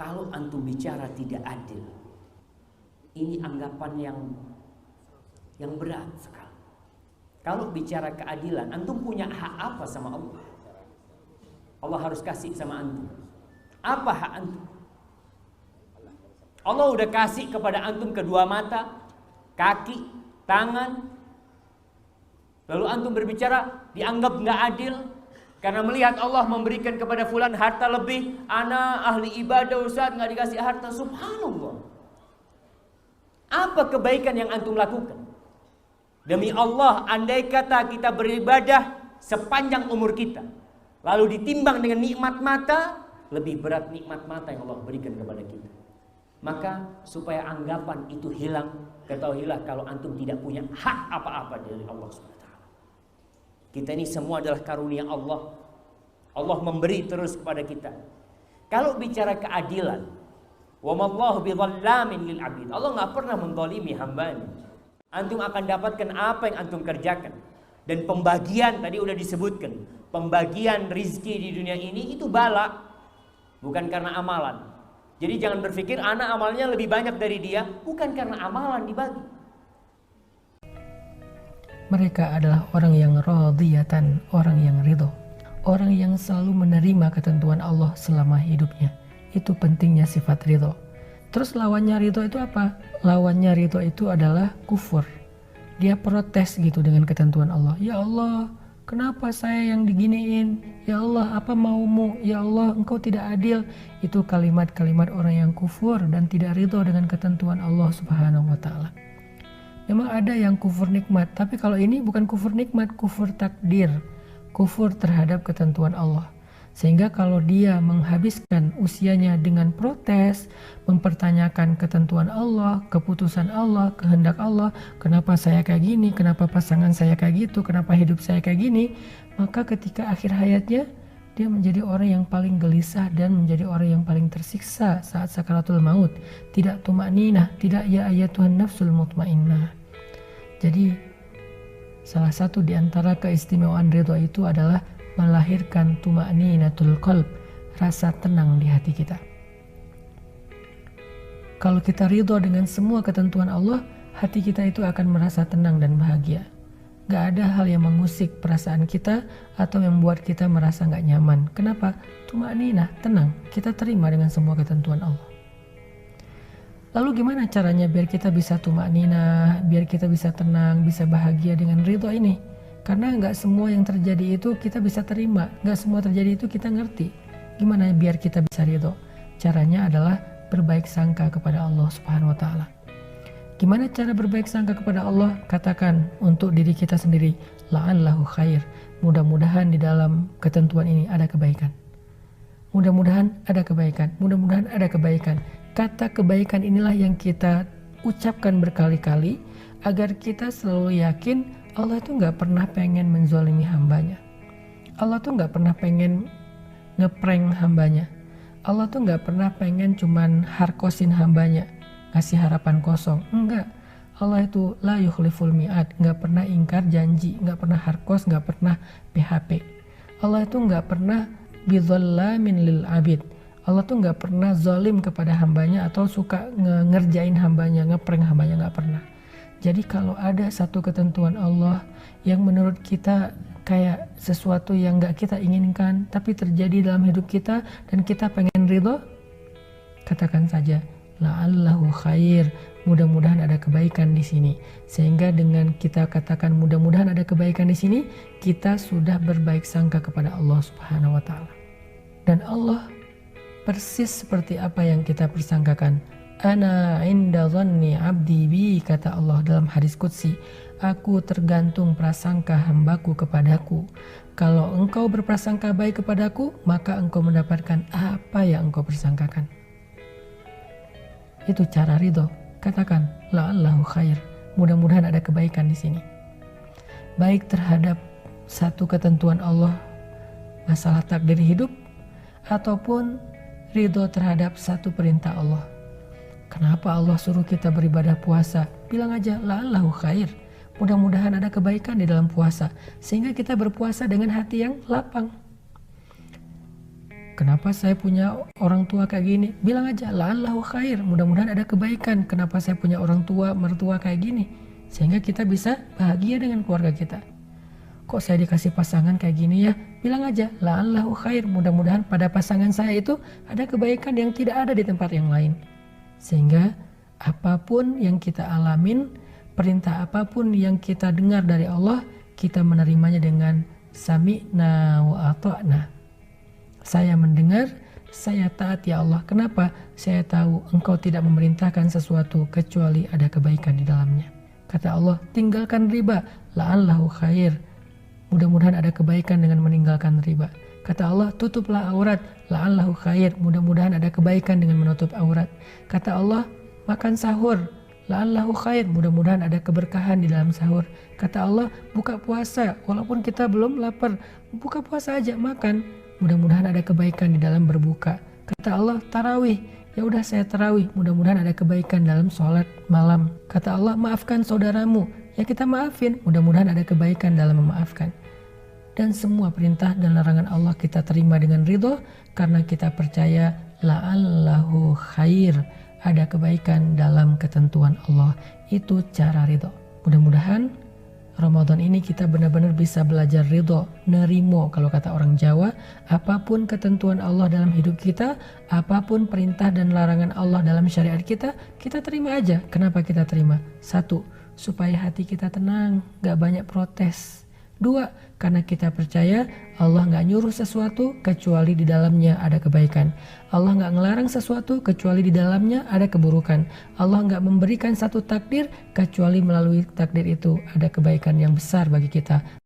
Kalau antum bicara tidak adil, ini anggapan yang berat sekali. Kalau bicara keadilan, antum punya hak apa sama Allah? Allah harus kasih sama antum. Apa hak antum? Allah udah kasih kepada antum kedua mata, kaki, tangan. Lalu antum berbicara dianggap nggak adil karena melihat Allah memberikan kepada fulan harta lebih. Ana ahli ibadah Ustaz nggak dikasih harta. Subhanallah. Apa kebaikan yang antum lakukan? Demi Allah, andai kata kita beribadah sepanjang umur kita, lalu ditimbang dengan nikmat mata, lebih berat nikmat mata yang Allah berikan kepada kita. Maka supaya anggapan itu hilang, ketahuilah kalau antum tidak punya hak apa-apa dari Allah SWT. Kita ini semua adalah karunia Allah. Allah memberi terus kepada kita. Kalau bicara keadilan, wa mallahu bidzallamin lil abid. Allah nggak pernah menzalimi hambanya. Antum akan dapatkan apa yang antum kerjakan. Dan pembagian tadi udah disebutkan, pembagian rizki di dunia ini itu bala, bukan karena amalan. Jadi jangan berpikir anak amalnya lebih banyak dari dia, bukan karena amalan dibagi. Mereka adalah orang yang radiyatan, orang yang ridho, orang yang selalu menerima ketentuan Allah selama hidupnya. Itu pentingnya sifat ridho. Terus lawannya ridho itu apa? Lawannya ridho itu adalah kufur. Dia protes gitu dengan ketentuan Allah. Ya Allah, kenapa saya yang diginiin? Ya Allah, apa maumu? Ya Allah, engkau tidak adil. Itu kalimat-kalimat orang yang kufur dan tidak ridho dengan ketentuan Allah Subhanahu wa ta'ala. Memang ada yang kufur nikmat, tapi kalau ini bukan kufur nikmat, kufur takdir, kufur terhadap ketentuan Allah. Sehingga kalau dia menghabiskan usianya dengan protes, mempertanyakan ketentuan Allah, keputusan Allah, kehendak Allah, kenapa saya kayak gini, kenapa pasangan saya kayak gitu, kenapa hidup saya kayak gini, maka ketika akhir hayatnya dia menjadi orang yang paling gelisah dan menjadi orang yang paling tersiksa saat sakaratul maut. Tidak tumakninah, tidak ya ayyatuhan nafsul mutmainnah. Jadi salah satu di antara keistimewaan ridho itu adalah melahirkan tumakninatul qalb, rasa tenang di hati kita. Kalau kita ridho dengan semua ketentuan Allah, hati kita itu akan merasa tenang dan bahagia. Gak ada hal yang mengusik perasaan kita atau yang membuat kita merasa gak nyaman. Kenapa? Tumakninah, tenang. Kita terima dengan semua ketentuan Allah. Lalu gimana caranya biar kita bisa tumakninah, biar kita bisa tenang, bisa bahagia dengan ridho ini? Karena gak semua yang terjadi itu kita bisa terima, gak semua terjadi itu kita ngerti. Gimana biar kita bisa ridho? Caranya adalah berbaik sangka kepada Allah Subhanahu wa ta'ala. Gimana cara berbaik sangka kepada Allah? Katakan untuk diri kita sendiri, la'allahu khair. Mudah-mudahan di dalam ketentuan ini ada kebaikan. Mudah-mudahan ada kebaikan. Mudah-mudahan ada kebaikan. Kata kebaikan inilah yang kita ucapkan berkali-kali agar kita selalu yakin Allah itu gak pernah pengen menzalimi hambanya. Allah tuh gak pernah pengen ngeprank hambanya. Allah tuh gak pernah pengen cuman harkosin hambanya, ngasih harapan kosong. Enggak. Allah itu la yukhliful mi'ad, gak pernah ingkar janji, gak pernah harkos, gak pernah PHP. Allah itu gak pernah bidzallamin lil abid. Allah tuh gak pernah zalim kepada hambanya atau suka ngerjain hambanya, ngeprank hambanya, gak pernah. Jadi kalau ada satu ketentuan Allah yang menurut kita kayak sesuatu yang gak kita inginkan tapi terjadi dalam hidup kita dan kita pengen ridho, katakan saja la'allahu khair, mudah-mudahan ada kebaikan di sini. Sehingga dengan kita katakan mudah-mudahan ada kebaikan di sini, kita sudah berbaik sangka kepada Allah Subhanahu wa ta'ala. Dan Allah persis seperti apa yang kita persangkakan. Ana inda dhanni abdi bi, kata Allah dalam hadis qudsi, aku tergantung prasangka hambaku kepadaku. Kalau engkau berprasangka baik kepadaku, maka engkau mendapatkan apa yang engkau persangkakan. Itu cara ridho. Katakan la'allahu khair, mudah-mudahan ada kebaikan di sini. Baik terhadap satu ketentuan Allah, masalah takdir hidup, ataupun ridho terhadap satu perintah Allah. Kenapa Allah suruh kita beribadah puasa? Bilang aja la'allahu khair, mudah-mudahan ada kebaikan di dalam puasa, sehingga kita berpuasa dengan hati yang lapang. kenapa saya punya orang tua kayak gini? Bilang aja, la'allahu khair, mudah-mudahan ada kebaikan. Kenapa saya punya orang tua, mertua kayak gini? Sehingga kita bisa bahagia dengan keluarga kita. Kok saya dikasih pasangan kayak gini ya? Bilang aja, la'allahu khair, mudah-mudahan pada pasangan saya itu ada kebaikan yang tidak ada di tempat yang lain. Sehingga apapun yang kita alamin, perintah apapun yang kita dengar dari Allah, kita menerimanya dengan sami'na wa ata'na. Saya mendengar, saya taat ya Allah. Kenapa? Saya tahu Engkau tidak memerintahkan sesuatu kecuali ada kebaikan di dalamnya. Kata Allah, tinggalkan riba, la'allahu khair. Mudah-mudahan ada kebaikan dengan meninggalkan riba. Kata Allah, tutuplah aurat, la'allahu khair. Mudah-mudahan ada kebaikan dengan menutup aurat. Kata Allah, makan sahur, la'allahu khair. Mudah-mudahan ada keberkahan di dalam sahur. Kata Allah, buka puasa, walaupun kita belum lapar, buka puasa aja, makan. Mudah-mudahan ada kebaikan di dalam berbuka. Kata Allah, tarawih, ya udah saya tarawih. Mudah-mudahan ada kebaikan dalam sholat malam. Kata Allah, maafkan saudaramu, ya kita maafin. Mudah-mudahan ada kebaikan dalam memaafkan. Dan semua perintah dan larangan Allah kita terima dengan ridho, karena kita percaya la'allahu khair, ada kebaikan dalam ketentuan Allah. Itu cara ridho. Mudah-mudahan Ramadan ini kita benar-benar bisa belajar ridho, nerimo kalau kata orang Jawa. Apapun ketentuan Allah dalam hidup kita, apapun perintah dan larangan Allah dalam syariat kita, kita terima aja. Kenapa kita terima? 1, supaya hati kita tenang, gak banyak protes. 2, karena kita percaya Allah gak nyuruh sesuatu kecuali di dalamnya ada kebaikan. Allah gak ngelarang sesuatu kecuali di dalamnya ada keburukan. Allah gak memberikan satu takdir kecuali melalui takdir itu ada kebaikan yang besar bagi kita.